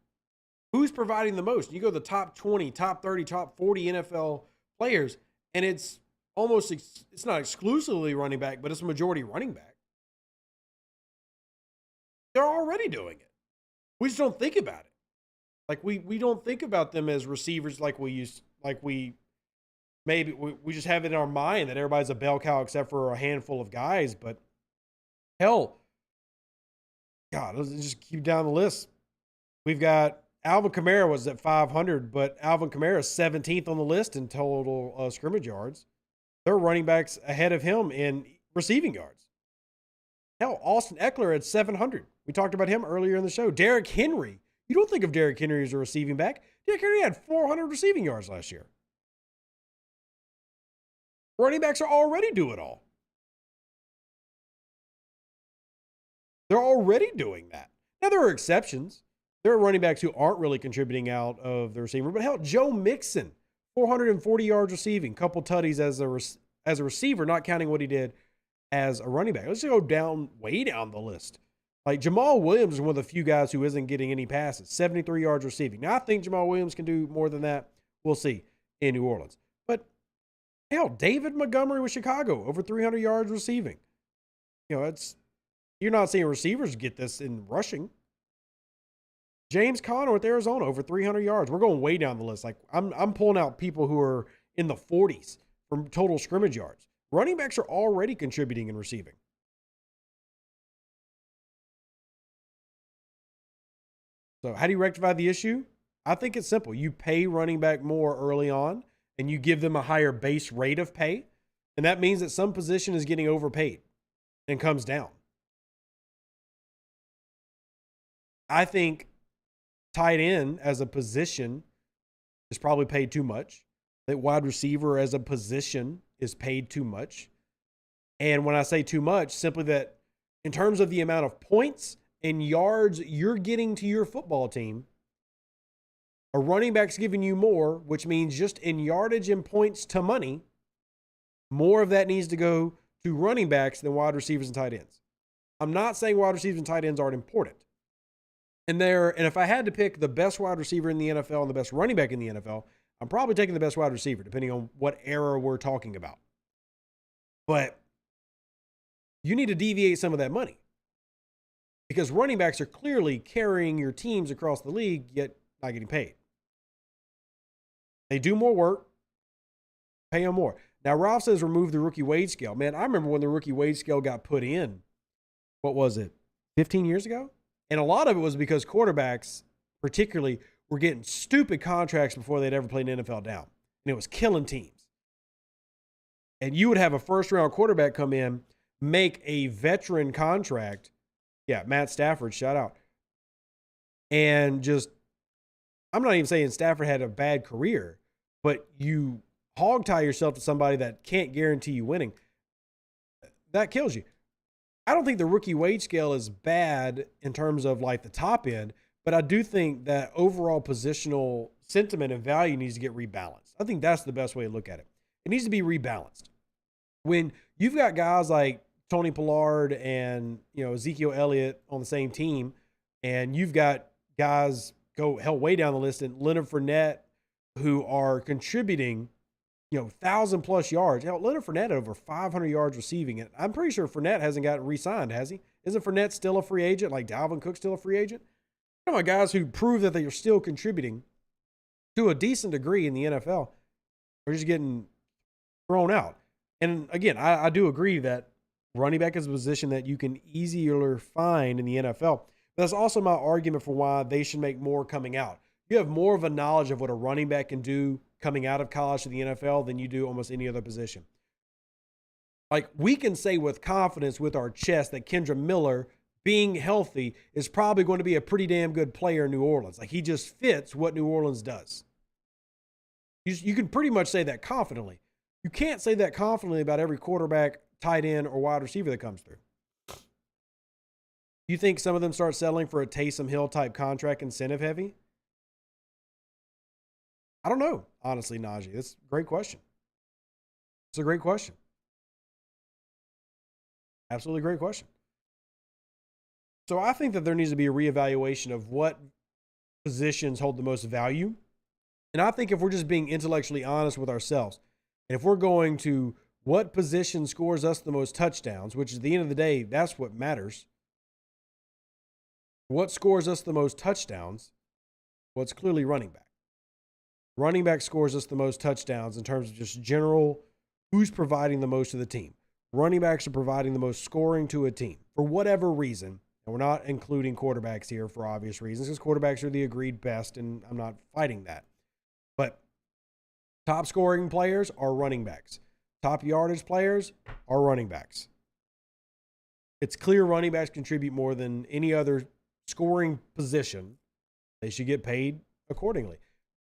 who's providing the most. You go to the top 20, top 30, top 40 NFL players, and it's not exclusively running back, but it's a majority running back. They're already doing it. We just don't think about it. Like we don't think about them as receivers like we just have it in our mind that everybody's a bell cow except for a handful of guys. But hell, God, let's just keep down the list. We've got Alvin Kamara was at 500, but Alvin Kamara is 17th on the list in total scrimmage yards. There are running backs ahead of him in receiving yards. Hell, Austin Eckler at 700. We talked about him earlier in the show. Derrick Henry. You don't think of Derrick Henry as a receiving back. Derrick Henry had 400 receiving yards last year. Running backs are already doing it all. They're already doing that. Now, there are exceptions. There are running backs who aren't really contributing out of the receiver. But hell, Joe Mixon, 440 yards receiving, couple tutties as a receiver, not counting what he did as a running back. Let's go way down the list. Like Jamal Williams is one of the few guys who isn't getting any passes, 73 yards receiving. Now, I think Jamal Williams can do more than that. We'll see in New Orleans. But, hell, David Montgomery with Chicago, over 300 yards receiving. You're not seeing receivers get this in rushing. James Conner with Arizona, over 300 yards. We're going way down the list. Like, I'm pulling out people who are in the 40s from total scrimmage yards. Running backs are already contributing in receiving. So how do you rectify the issue? I think it's simple. You pay running back more early on, and you give them a higher base rate of pay. And that means that some position is getting overpaid and comes down. I think tight end as a position is probably paid too much. That wide receiver as a position is paid too much. And when I say too much, simply that in terms of the amount of points and yards you're getting to your football team, a running back's giving you more, which means just in yardage and points to money, more of that needs to go to running backs than wide receivers and tight ends. I'm not saying wide receivers and tight ends aren't important. And if I had to pick the best wide receiver in the NFL and the best running back in the NFL, I'm probably taking the best wide receiver, depending on what era we're talking about. But you need to deviate some of that money, because running backs are clearly carrying your teams across the league, yet not getting paid. They do more work, pay them more. Now, Ralph says remove the rookie wage scale. Man, I remember when the rookie wage scale got put in, what was it, 15 years ago? And a lot of it was because quarterbacks, particularly, were getting stupid contracts before they'd ever played an NFL down. And it was killing teams. And you would have a first-round quarterback come in, make a veteran contract. Yeah, Matt Stafford, shout out. And I'm not even saying Stafford had a bad career, but you hog tie yourself to somebody that can't guarantee you winning. That kills you. I don't think the rookie wage scale is bad in terms of like the top end, but I do think that overall positional sentiment and value needs to get rebalanced. I think that's the best way to look at it. It needs to be rebalanced. When you've got guys like Tony Pollard and Ezekiel Elliott on the same team, and you've got guys go way down the list, and Leonard Fournette, who are contributing 1,000+ yards. Leonard Fournette had over 500 yards receiving. And I'm pretty sure Fournette hasn't gotten re-signed, has he? Isn't Fournette still a free agent? Like Dalvin Cook still a free agent? Guys who prove that they are still contributing to a decent degree in the NFL are just getting thrown out. And again, I do agree that running back is a position that you can easier find in the NFL. But that's also my argument for why they should make more coming out. You have more of a knowledge of what a running back can do coming out of college to the NFL than you do almost any other position. Like, we can say with confidence with our chest that Kendra Miller, being healthy, is probably going to be a pretty damn good player in New Orleans. Like, he just fits what New Orleans does. You can pretty much say that confidently. You can't say that confidently about every quarterback, tight end, or wide receiver that comes through. You think some of them start settling for a Taysom Hill type contract, incentive heavy? I don't know, honestly, Najee. That's a great question. It's a great question. Absolutely great question. So I think that there needs to be a reevaluation of what positions hold the most value. And I think if we're just being intellectually honest with ourselves, and if we're going to what position scores us the most touchdowns, which at the end of the day, that's what matters. What scores us the most touchdowns? Well, it's clearly running back. Running back scores us the most touchdowns in terms of just general who's providing the most to the team. Running backs are providing the most scoring to a team for whatever reason. And we're not including quarterbacks here for obvious reasons, because quarterbacks are the agreed best, and I'm not fighting that. But top scoring players are running backs. Top yardage players are running backs. It's clear running backs contribute more than any other scoring position. They should get paid accordingly.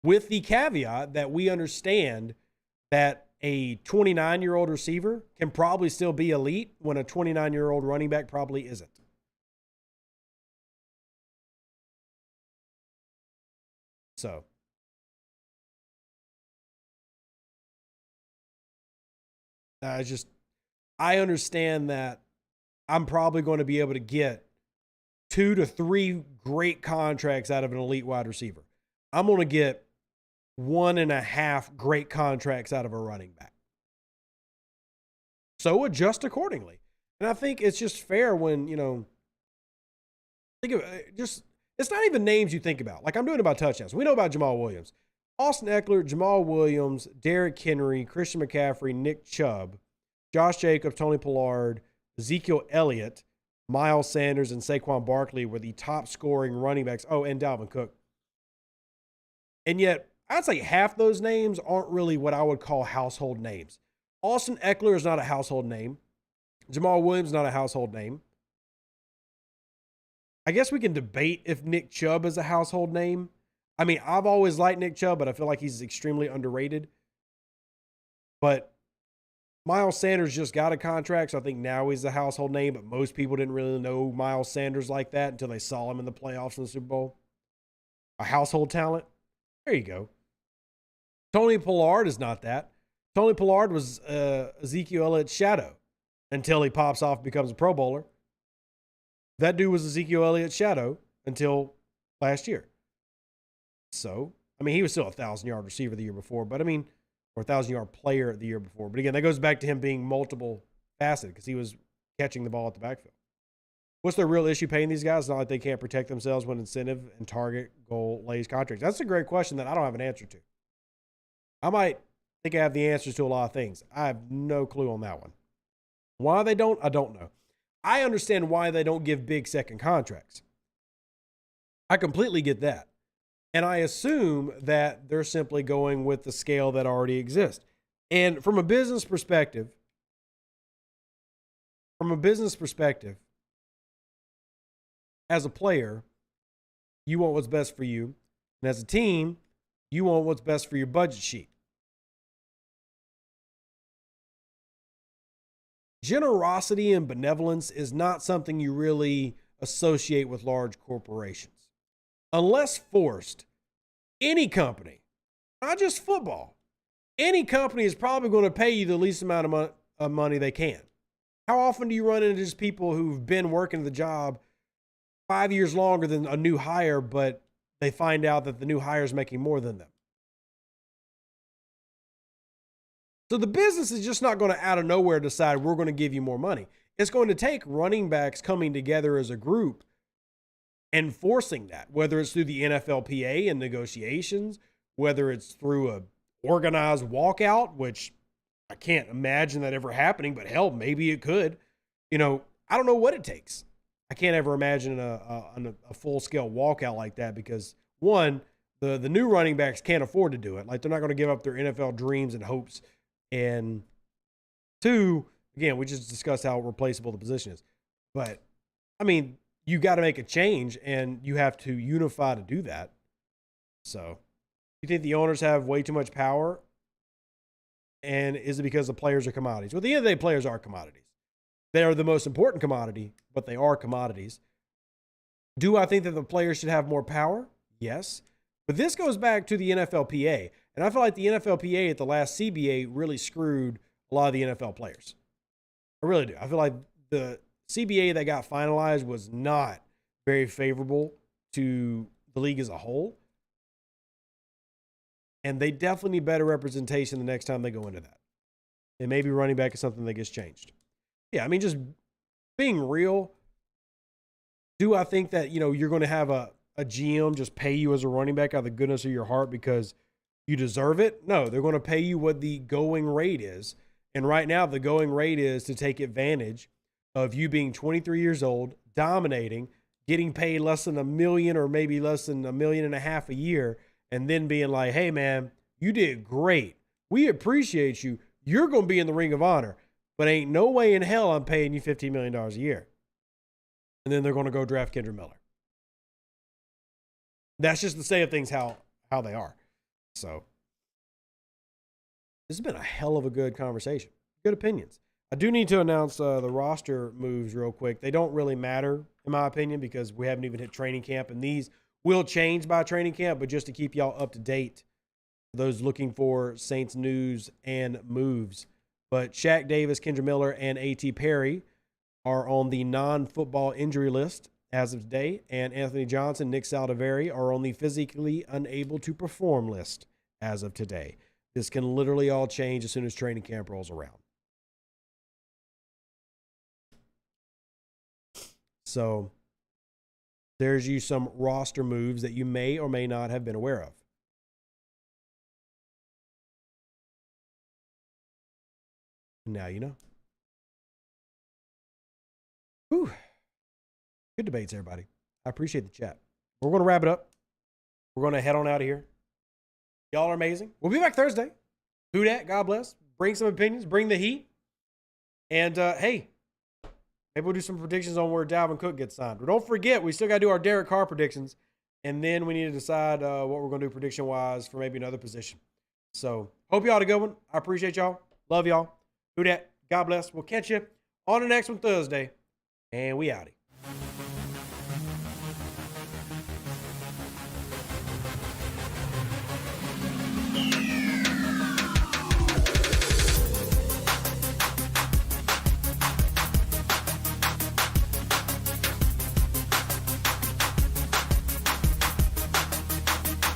With the caveat that we understand that a 29-year-old receiver can probably still be elite when a 29-year-old running back probably isn't. So I understand that I'm probably going to be able to get 2 to 3 great contracts out of an elite wide receiver. I'm going to get 1.5 great contracts out of a running back. So adjust accordingly. And I think it's just fair when, think of just, it's not even names you think about. Like I'm doing about touchdowns. We know about Jamal Williams. Austin Eckler, Jamal Williams, Derrick Henry, Christian McCaffrey, Nick Chubb, Josh Jacobs, Tony Pollard, Ezekiel Elliott, Miles Sanders, and Saquon Barkley were the top scoring running backs. Oh, and Dalvin Cook. And yet, I'd say half those names aren't really what I would call household names. Austin Eckler is not a household name. Jamal Williams is not a household name. I guess we can debate if Nick Chubb is a household name. I mean, I've always liked Nick Chubb, but I feel like he's extremely underrated. But Miles Sanders just got a contract, so I think now he's a household name, but most people didn't really know Miles Sanders like that until they saw him in the playoffs in the Super Bowl. A household talent. There you go. Tony Pollard is not that. Tony Pollard was Ezekiel Elliott's shadow until he pops off and becomes a Pro Bowler. That dude was Ezekiel Elliott's shadow until last year. So, I mean, he was still a 1,000-yard receiver the year before, but I mean, or 1,000-yard player the year before. But again, that goes back to him being multiple faceted because he was catching the ball at the backfield. What's their real issue paying these guys? It's not like they can't protect themselves when incentive and target goal lays contracts. That's a great question that I don't have an answer to. I might think I have the answers to a lot of things. I have no clue on that one. Why they don't, I don't know. I understand why they don't give big second contracts. I completely get that. And I assume that they're simply going with the scale that already exists. And from a business perspective, as a player, you want what's best for you. And as a team, you want what's best for your budget sheet. Generosity and benevolence is not something you really associate with large corporations. Unless forced, any company, not just football, any company is probably going to pay you the least amount of money they can. How often do you run into just people who've been working the job 5 years longer than a new hire, but they find out that the new hire is making more than them? So the business is just not going to out of nowhere decide we're going to give you more money. It's going to take running backs coming together as a group and forcing that, whether it's through the NFLPA and negotiations, whether it's through a organized walkout, which I can't imagine that ever happening, but hell, maybe it could. I don't know what it takes. I can't ever imagine a full-scale walkout like that because, one, the new running backs can't afford to do it. Like, they're not going to give up their NFL dreams and hopes. And two, again, we just discussed how replaceable the position is. But, I mean, you got to make a change, and you have to unify to do that. So, you think the owners have way too much power? And is it because the players are commodities? Well, at the end of the day, players are commodities. They are the most important commodity, but they are commodities. Do I think that the players should have more power? Yes. But this goes back to the NFLPA. And I feel like the NFLPA at the last CBA really screwed a lot of the NFL players. I really do. I feel like the CBA that got finalized was not very favorable to the league as a whole. And they definitely need better representation the next time they go into that. And maybe running back is something that gets changed. Yeah, I mean, just being real, do I think that, you're going to have a GM just pay you as a running back out of the goodness of your heart because you deserve it? No, they're going to pay you what the going rate is. And right now, the going rate is to take advantage of you being 23 years old, dominating, getting paid less than $1 million or maybe less than $1.5 million a year, and then being like, hey, man, you did great. We appreciate you. You're going to be in the Ring of Honor, but ain't no way in hell I'm paying you $15 million a year. And then they're going to go draft Kendra Miller. That's just the state of things how they are. So this has been a hell of a good conversation. Good opinions. I do need to announce the roster moves real quick. They don't really matter, in my opinion, because we haven't even hit training camp, and these will change by training camp, but just to keep y'all up to date, those looking for Saints news and moves, But Shaq Davis, Kendra Miller, and A.T. Perry are on the non-football injury list as of today, and Anthony Johnson, Nick Saldivari are on the physically unable to perform list as of today. This can literally all change as soon as training camp rolls around. So there's you some roster moves that you may or may not have been aware of. And now you know. Whew. Good debates, everybody. I appreciate the chat. We're going to wrap it up. We're going to head on out of here. Y'all are amazing. We'll be back Thursday. Who dat? God bless. Bring some opinions. Bring the heat. And, hey, maybe we'll do some predictions on where Dalvin Cook gets signed. But don't forget, we still got to do our Derek Carr predictions. And then we need to decide what we're going to do prediction-wise for maybe another position. So, hope y'all had a good one. I appreciate y'all. Love y'all. Who dat? God bless. We'll catch you on the next one Thursday. And we outie.